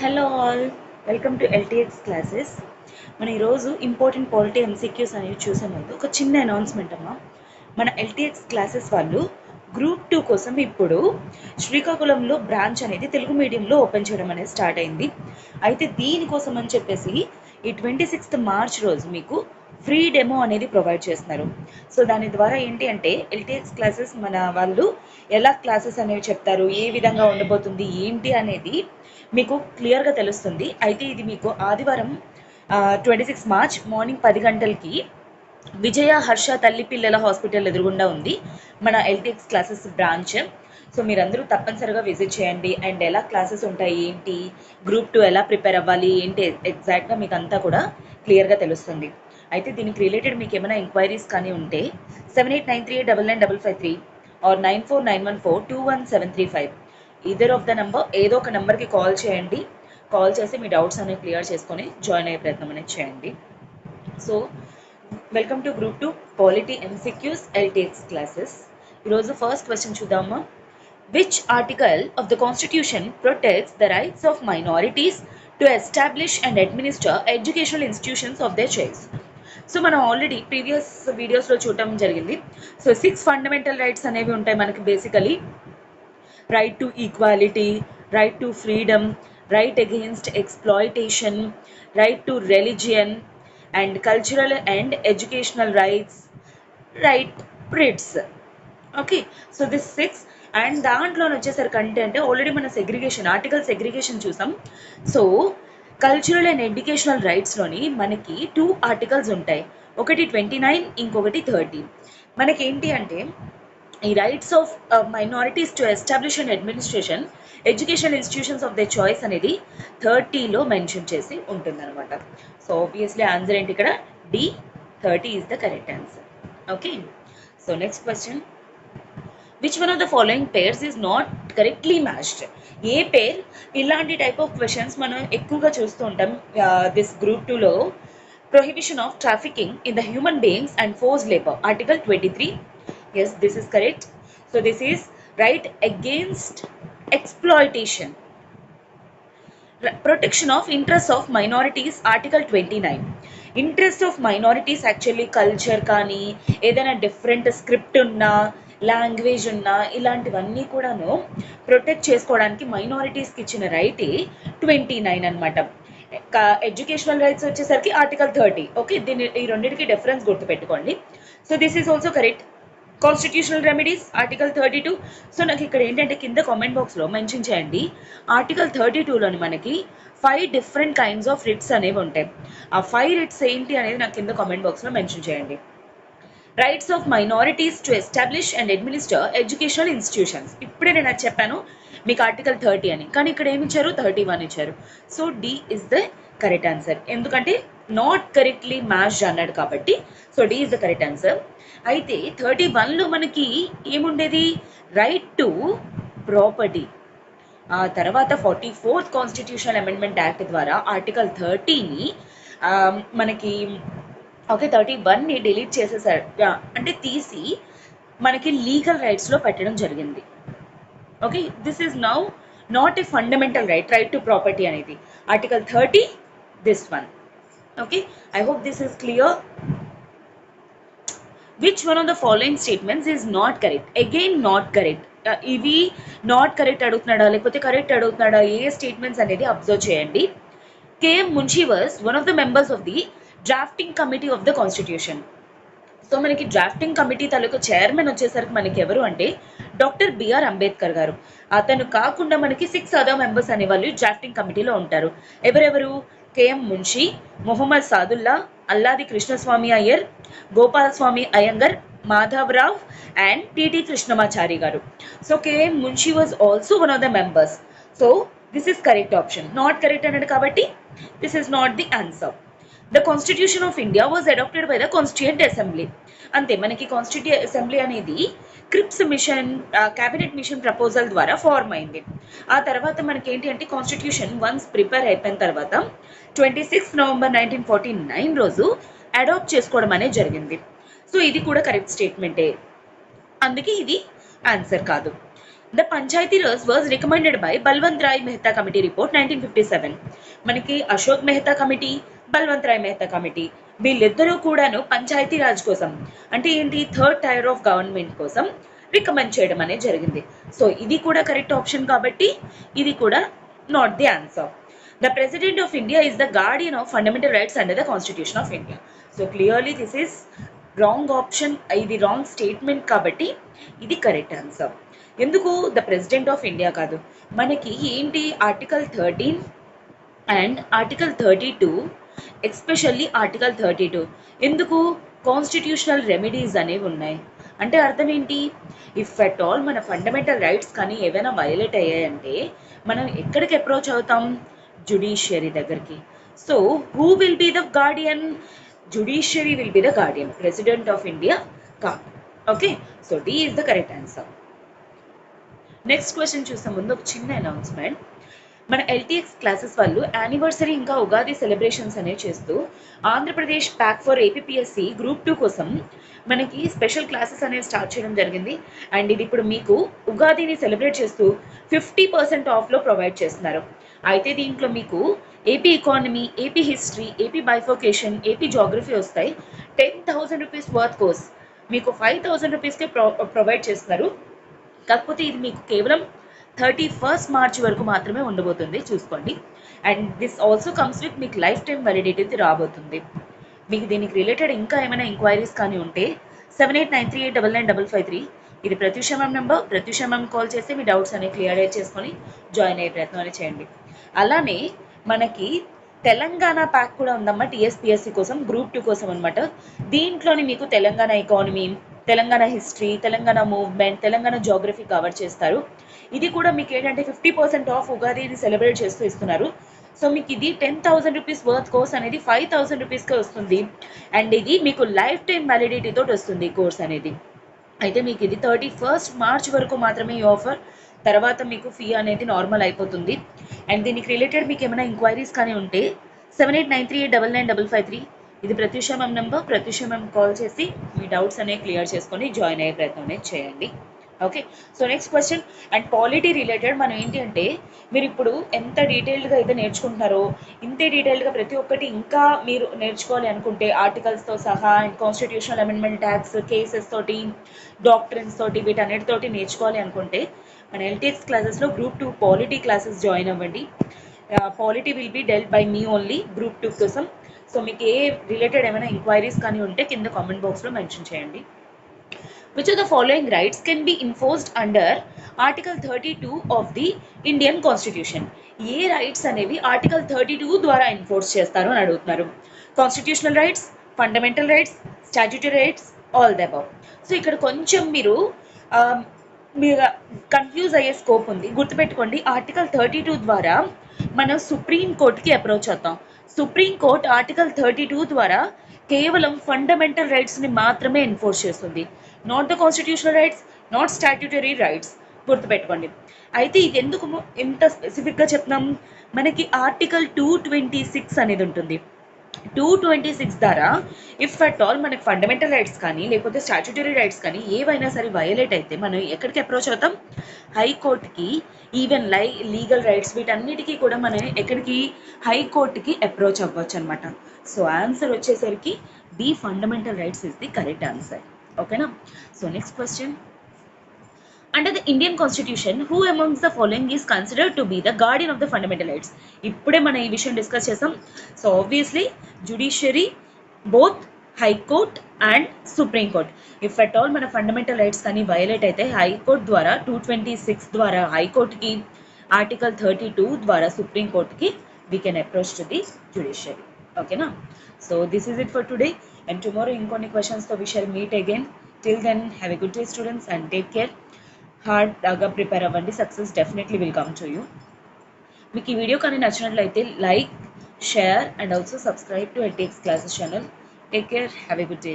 Hello all, welcome to LTX classes. మనం ఈరోజు important polity MCQs అనేవి చూసే ముందు ఒక చిన్న అనౌన్స్మెంట్ అమ్మా. మన ఎల్టీఎక్స్ క్లాసెస్ వాళ్ళు గ్రూప్ 2 కోసం ఇప్పుడు శ్రీకాకుళంలో బ్రాంచ్ అనేది తెలుగు మీడియంలో ఓపెన్ చేయడం అనేది స్టార్ట్ అయింది. అయితే దీనికోసం అని చెప్పేసి ఈ 26th మార్చ్ రోజు మీకు ఫ్రీ డెమో అనేది ప్రొవైడ్ చేస్తున్నారు. సో దాని ద్వారా ఏంటి అంటే ఎల్టీఎక్స్ క్లాసెస్ మన వాళ్ళు ఎలా క్లాసెస్ అనేవి చెప్తారు, ఏ విధంగా ఉండబోతుంది ఏంటి అనేది మీకు క్లియర్గా తెలుస్తుంది. అయితే ఇది మీకు ఆదివారం 26 మార్చ్ మార్నింగ్ 10 గంటలకి విజయ హర్ష తల్లి పిల్లల హాస్పిటల్ ఎదురుగుండా ఉంది మన ఎల్టీఎక్స్ క్లాసెస్ బ్రాంచ్. సో మీరందరూ తప్పనిసరిగా విజిట్ చేయండి. అండ్ ఎలా క్లాసెస్ ఉంటాయి ఏంటి, గ్రూప్ 2 ఎలా ప్రిపేర్ అవ్వాలి ఏంటి ఎగ్జాక్ట్గా మీకు అంతా కూడా క్లియర్గా తెలుస్తుంది. అయితే దీనికి రిలేటెడ్ మీకు ఏమైనా ఎంక్వైరీస్ కానీ ఉంటే 7893899553 or 9491421735 either of the number ఏదో ఒక నెంబర్కి కాల్ చేయండి. కాల్ చేసి మీ డౌట్స్ అనేవి క్లియర్ చేసుకొని జాయిన్ అయ్యే ప్రయత్నం అనేది చేయండి. So welcome to group 2 polity MCQs LTX classes. ఈరోజు ఫస్ట్ క్వశ్చన్ చూద్దామా. Which article of the constitution protects the rights of minorities to establish and administer educational institutions of their choice. So మనం already previous వీడియోస్లో చూడటం జరిగింది. So 6 fundamental rights అనేవి ఉంటాయి మనకి. Basically right to equality, right to freedom, right against exploitation, right to religion and cultural and educational rights, right writs. Okay, so this 6 and దాంట్లో వచ్చేసరికి అంటే ఆల్రెడీ మన సెగ్రిగేషన్ ఆర్టికల్ సెగ్రిగేషన్ చూసాం. So cultural and educational రైట్స్లోని మనకి 2 articles ఉంటాయి. ఒకటి 29, ఇంకొకటి 30. మనకేంటి అంటే ఈ rights of minorities to establish and administration education institutions of the choice అనేది 30లో మెన్షన్ చేసి ఉంటుందన్నమాట. సో ఆబ్వియస్లీ ఆన్సర్ ఏంటి ఇక్కడ D, 30 is the correct answer. Okay, so next question. Which one of the following pairs is not correctly matched? ఏ pair? ఇలాంటి type of questions మనం ఎక్కువగా చూస్తూ ఉంటాం దిస్ గ్రూప్ 2లో. Prohibition of trafficking in the human beings and force labour, article 23. Yes, this is correct. So this is right against exploitation. Protection of interests of minorities, article 29. Interest of minorities actually culture కానీ ఏదైనా different script ఉన్నా language ఉన్నా ఇలాంటివన్నీ కూడాను protect చేసుకోవడానికి మైనారిటీస్కి ఇచ్చిన రైటే 29 అనమాట. ఎడ్యుకేషనల్ రైట్స్ వచ్చేసరికి ఆర్టికల్ 30. ఓకే, దీని ఈ రెండింటికి డిఫరెన్స్ గుర్తుపెట్టుకోండి. So this is also correct. Constitutional remedies, article 32. So నాకు ఇక్కడ ఏంటంటే కింద కామెంట్ బాక్స్లో మెన్షన్ చేయండి. ఆర్టికల్ 32లోని మనకి 5 డిఫరెంట్ కైండ్స్ ఆఫ్ రిట్స్ అనేవి ఉంటాయి. ఆ 5 రిట్స్ ఏంటి అనేది నాకు కింద కామెంట్ బాక్స్లో మెన్షన్ చేయండి. Rights of minorities to establish and administer educational institutions. ఇప్పుడే నేను అది చెప్పాను మీకు ఆర్టికల్ 30 అని, కానీ ఇక్కడ ఏమి ఇచ్చారు 31 ఇచ్చారు. So D is the correct answer. ఎందుకంటే నాట్ కరెక్ట్లీ మ్యాచ్డ్ అన్నాడు కాబట్టి so D is the correct answer. అయితే 31లో మనకి ఏముండేది? Right to property. ఆ తర్వాత 44th కాన్స్టిట్యూషనల్ అమెండ్మెంట్ యాక్ట్ ద్వారా ఆర్టికల్ 30ని మనకి 31ని డిలీట్ చేసేసారు, అంటే తీసి మనకి లీగల్ రైట్స్లో పెట్టడం జరిగింది. Okay, this is now not a fundamental right to property అనేది article 30, this one. Okay, I hope this is clear. Which one of the following statements is not correct? Again not correct. ఇవి not correct అడుగుతున్నాడా లేకపోతే correct అడుగుతున్నాడా, ఏ statements అనేది observe చేయండి. KM Munshi was one of the members of the drafting committee of the constitution. So మనకి drafting committee తాలూకు chairman వచ్చేసరికి మనకి ఎవరు అంటే డాక్టర్ బిఆర్ అంబేద్కర్ గారు. అతను కాకుండా మనకి 6 అదర్ మెంబర్స్ అనేవాళ్ళు డ్రాఫ్టింగ్ కమిటీలో ఉంటారు. ఎవరెవరు? KM Munshi, Mohammed Saadulla, Alladi Krishnaswami Iyer, Gopalaswami Ayyangar, Madhavarao and TT Krishnamachari garu. So KM Munshi was also one of the members. So this is correct option. Not correct అన్నాడు కాబట్టి this is not the answer. The constitution of India was adopted by the constituent assembly. అంతే, మనకి constituent assembly అనేది Cripps mission cabinet mission proposal ద్వారా form అయింది. ఆ తర్వాత మనకి ఏంటి అంటే కాన్స్టిట్యూషన్ వన్స్ ప్రిపేర్ అయిపోయిన తర్వాత 26 నవంబర్ 1949 రోజు అడాప్ట్ చేసుకోవడం అనేది జరిగింది. సో ఇది కూడా కరెక్ట్ స్టేట్మెంటే, అందుకే ఇది ఆన్సర్ కాదు. The panchayati raj was recommended by Balwant Rai Mehta committee report 1957. మనకి అశోక్ మెహతా కమిటీ, బల్వంత్ రాయ్ మెహతా కమిటీ వీళ్ళిద్దరూ కూడాను పంచాయతీ రాజ్ కోసం అంటే ఏంటి థర్డ్ టైర్ ఆఫ్ గవర్నమెంట్ కోసం రికమెండ్ చేయడం అనేది జరిగింది. సో ఇది కూడా కరెక్ట్ ఆప్షన్ కాబట్టి ఇది కూడా not the answer. The president of India is the Guardian of fundamental rights under the constitution of India. So clearly this is wrong option, ఇది రాంగ్ స్టేట్మెంట్ కాబట్టి ఇది కరెక్ట్ ఆన్సర్. ఎందుకు the president of India కాదు, మనకి ఏంటి article 13 and article 32, especially article 32 ఎందుకు constitutional remedies అనేవి ఉన్నాయి అంటే అర్థం ఏంటి, ఇఫ్ అట్ ఆల్ మన ఫండమెంటల్ రైట్స్ కానీ ఏవైనా వైలేట్ అయ్యాయంటే మనం ఎక్కడికి అప్రోచ్ అవుతాం, జుడిషియరీ దగ్గరికి. So who will be the guardian, judiciary will be the guardian, president of India కాదు. Okay, so D is the correct answer. Next question చూసే ముందు ఒక చిన్న అనౌన్స్మెంట్. మన ఎల్టీఎక్స్ క్లాసెస్ వాళ్ళు యానివర్సరీ ఇంకా ఉగాది సెలబ్రేషన్స్ అనేవి చేస్తూ Andhra Pradesh pack for APPSC group 2 కోసం మనకి స్పెషల్ క్లాసెస్ అనేవి స్టార్ట్ చేయడం జరిగింది. అండ్ ఇది ఇప్పుడు మీకు ఉగాదిని సెలబ్రేట్ చేస్తూ 50% ఆఫ్లో ప్రొవైడ్ చేస్తున్నారు. అయితే దీంట్లో మీకు AP economy, AP history, AP bifurcation, AP geography వస్తాయి. 10,000 రూపీస్ వర్త్ కోర్స్ మీకు 5,000 రూపీస్కే ప్రొవైడ్ చేస్తున్నారు. కాకపోతే ఇది మీకు కేవలం 31st మార్చ్ వరకు మాత్రమే ఉండబోతుంది, చూసుకోండి. And this also comes with మీకు లైఫ్ టైం వ్యాలిడిటీ రాబోతుంది. మీకు దీనికి రిలేటెడ్ ఇంకా ఏమైనా ఎంక్వైరీస్ కానీ ఉంటే 7893899553 ఇది Pratyusha ma'am number. Pratyusha ma'am call చేసి మీ డౌట్స్ అనేవి క్లియర్ చేసుకొని జాయిన్ అయ్యే ప్రయత్నం అనేది చేయండి. అలానే మనకి తెలంగాణ ప్యాక్ కూడా ఉందమ్మా టీఎస్పీఎస్సీ కోసం, గ్రూప్ 2 కోసం అనమాట. దీంట్లోని మీకు Telangana economy, Telangana history, Telangana movement, Telangana geography cover చేస్తారు. ఇది కూడా మీకు ఏంటంటే 50% ఆఫ్ ఉగాదిని సెలబ్రేట్ చేస్తూ ఇస్తున్నారు. సో మీకు ఇది 10,000 రూపీస్ వర్త్ కోర్స్ అనేది 5,000 రూపీస్కే వస్తుంది. అండ్ ఇది మీకు లైఫ్ టైం వ్యాలిడిటీ తోటి వస్తుంది కోర్స్ అనేది. అయితే మీకు ఇది 31st మార్చ్ వరకు మాత్రమే ఈ ఆఫర్, తర్వాత మీకు ఫీ అనేది నార్మల్ అయిపోతుంది. అండ్ దీనికి రిలేటెడ్ మీకు ఏమైనా ఎంక్వైరీస్ కానీ ఉంటే 7893899553 ఇది Pratyusha ma'am number. Pratyusha ma'am call చేసి మీ డౌట్స్ అనేవి క్లియర్ చేసుకొని జాయిన్ అయ్యే ప్రయత్నం అనేది చేయండి. Okay, so next question. And polity related మనం ఏంటి అంటే మీరు ఇప్పుడు ఎంత డీటెయిల్డ్గా అయితే నేర్చుకుంటున్నారో ఇంతే డీటెయిల్డ్గా ప్రతి ఒక్కటి ఇంకా మీరు నేర్చుకోవాలి అనుకుంటే ఆర్టికల్స్తో సహా and constitutional amendment acts, cases తోటి, డాక్ట్రిన్స్ తోటి, వీటన్నిటితోటి నేర్చుకోవాలి అనుకుంటే మన ఎల్టీఎక్స్ క్లాసెస్లో గ్రూప్ 2 పాలిటీ క్లాసెస్ జాయిన్ అవ్వండి. Polity will be dealt by me only group 2 కోసం. సో మీకు ఏ రిలేటెడ్ ఏమైనా ఎంక్వైరీస్ కానీ ఉంటే కింద కామెంట్ బాక్స్లో మెన్షన్ చేయండి. Which of the following rights can be enforced under Article 32 of the Indian Constitution? A rights అనేవి ఆర్టికల్ 32 ద్వారా ఎన్ఫోర్స్ చేస్తారు అని అడుగుతున్నారు. Constitutional rights, fundamental rights, statutory rights, all the above. So ఇక్కడ కొంచెం మీరు కన్ఫ్యూజ్ అయ్యే స్కోప్ ఉంది. గుర్తుపెట్టుకోండి, ఆర్టికల్ 32 ద్వారా మనం సుప్రీం కోర్టుకి అప్రోచ్ అవుతాం. సుప్రీం కోర్ట్ ఆర్టికల్ 32 ద్వారా కేవలం ఫండమెంటల్ రైట్స్ని మాత్రమే ఎన్ఫోర్స్ చేస్తుంది, not the constitutional rights, not statutory rights. గుర్తుపెట్టుకోండి. అయితే ఇది ఎందుకు ఎంత స్పెసిఫిక్గా చెప్తున్నాం, మనకి ఆర్టికల్ 226 అనేది ఉంటుంది. 226 ద్వారా ఇఫ్ అట్ ఆల్ మనకి ఫండమెంటల్ రైట్స్ కానీ లేకపోతే స్టాట్యూటరీ రైట్స్ కానీ ఏవైనా సరే వయలేట్ అయితే మనం ఎక్కడికి అప్రోచ్ అవుతాం, హైకోర్టుకి. ఈవెన్ లీగల్ రైట్స్ వీటన్నిటికీ కూడా మనం ఎక్కడికి, హైకోర్టుకి అప్రోచ్ అవ్వచ్చు అనమాట. సో ఆన్సర్ వచ్చేసరికి the fundamental rights is the correct answer. ఓకేనా. So next question. Under the Indian Constitution, who amongst the following is considered to be the guardian of the fundamental rights? ఇప్పుడే మనం ఈ విషయం discuss చేసాం. So obviously judiciary, both high court and supreme court. If at all మన fundamental rights కానీ violate అయితే high court ద్వారా 226 ద్వారా హైకోర్టుకి, ఆర్టికల్ 32 ద్వారా సుప్రీం కోర్టుకి we can approach to the judiciary. ఓకేనా. So this is it for today and tomorrow ఇంకొన్ని క్వశ్చన్స్తో we shall meet again. Till then have a good day students and take care. హార్డ్గా prepare అవ్వండి, success definitely will come to you. మీకు ఈ video కానీ నచ్చినట్లయితే like, share and also subscribe to LTX classes channel. Take care, have a good day.